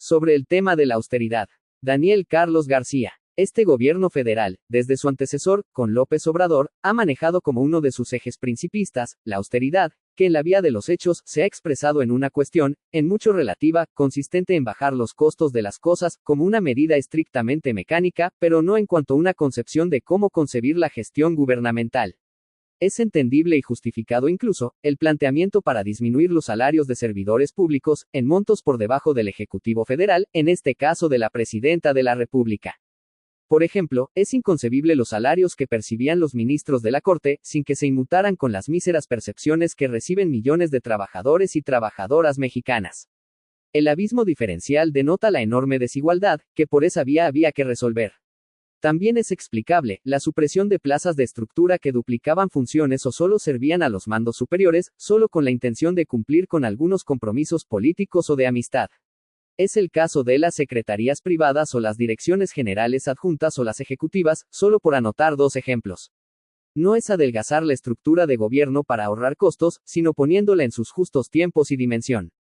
Sobre el tema de la austeridad. Daniel Carlos García. Este gobierno federal, desde su antecesor, con López Obrador, ha manejado como uno de sus ejes principistas, la austeridad, que en la vía de los hechos se ha expresado en una cuestión, en mucho relativa, consistente en bajar los costos de las cosas, como una medida estrictamente mecánica, pero no en cuanto a una concepción de cómo concebir la gestión gubernamental. Es entendible y justificado incluso, el planteamiento para disminuir los salarios de servidores públicos, en montos por debajo del Ejecutivo Federal, en este caso de la Presidenta de la República. Por ejemplo, es inconcebible los salarios que percibían los ministros de la Corte, sin que se inmutaran con las míseras percepciones que reciben millones de trabajadores y trabajadoras mexicanas. El abismo diferencial denota la enorme desigualdad, que por esa vía había que resolver. También es explicable, la supresión de plazas de estructura que duplicaban funciones o solo servían a los mandos superiores, solo con la intención de cumplir con algunos compromisos políticos o de amistad. Es el caso de las secretarías privadas o las direcciones generales adjuntas o las ejecutivas, solo por anotar dos ejemplos. No es adelgazar la estructura de gobierno para ahorrar costos, sino poniéndola en sus justos tiempos y dimensión.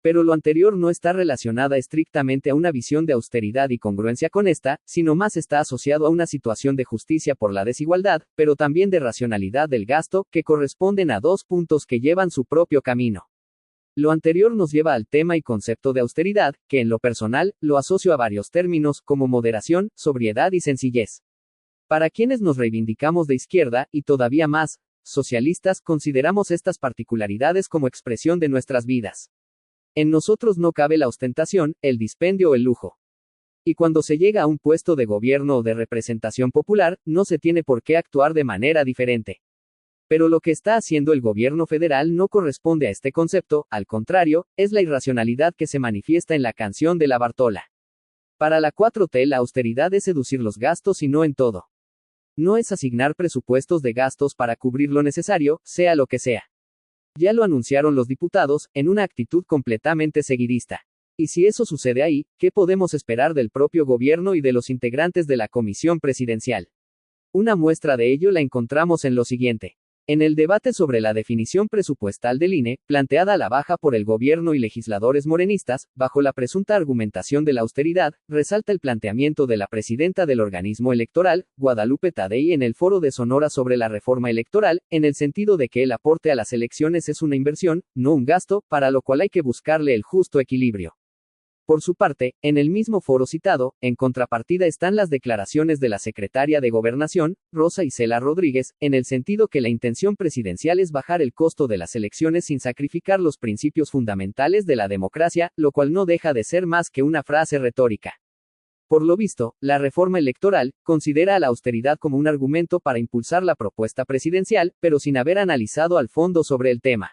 Pero lo anterior no está relacionada estrictamente a una visión de austeridad y congruencia con esta, sino más está asociado a una situación de justicia por la desigualdad, pero también de racionalidad del gasto, que corresponden a dos puntos que llevan su propio camino. Lo anterior nos lleva al tema y concepto de austeridad, que en lo personal, lo asocio a varios términos, como moderación, sobriedad y sencillez. Para quienes nos reivindicamos de izquierda, y todavía más, socialistas, consideramos estas particularidades como expresión de nuestras vidas. En nosotros no cabe la ostentación, el dispendio o el lujo. Y cuando se llega a un puesto de gobierno o de representación popular, no se tiene por qué actuar de manera diferente. Pero lo que está haciendo el gobierno federal no corresponde a este concepto, al contrario, es la irracionalidad que se manifiesta en la canción de la Bartola. Para la 4T la austeridad es seducir los gastos y no en todo. No es asignar presupuestos de gastos para cubrir lo necesario, sea lo que sea. Ya lo anunciaron los diputados, en una actitud completamente seguidista. Y si eso sucede ahí, ¿qué podemos esperar del propio gobierno y de los integrantes de la comisión presidencial? Una muestra de ello la encontramos en lo siguiente. En el debate sobre la definición presupuestal del INE, planteada a la baja por el gobierno y legisladores morenistas, bajo la presunta argumentación de la austeridad, resalta el planteamiento de la presidenta del organismo electoral, Guadalupe Tadei, en el Foro de Sonora sobre la reforma electoral, en el sentido de que el aporte a las elecciones es una inversión, no un gasto, para lo cual hay que buscarle el justo equilibrio. Por su parte, en el mismo foro citado, en contrapartida están las declaraciones de la secretaria de Gobernación, Rosa Isela Rodríguez, en el sentido que la intención presidencial es bajar el costo de las elecciones sin sacrificar los principios fundamentales de la democracia, lo cual no deja de ser más que una frase retórica. Por lo visto, la reforma electoral considera a la austeridad como un argumento para impulsar la propuesta presidencial, pero sin haber analizado al fondo sobre el tema.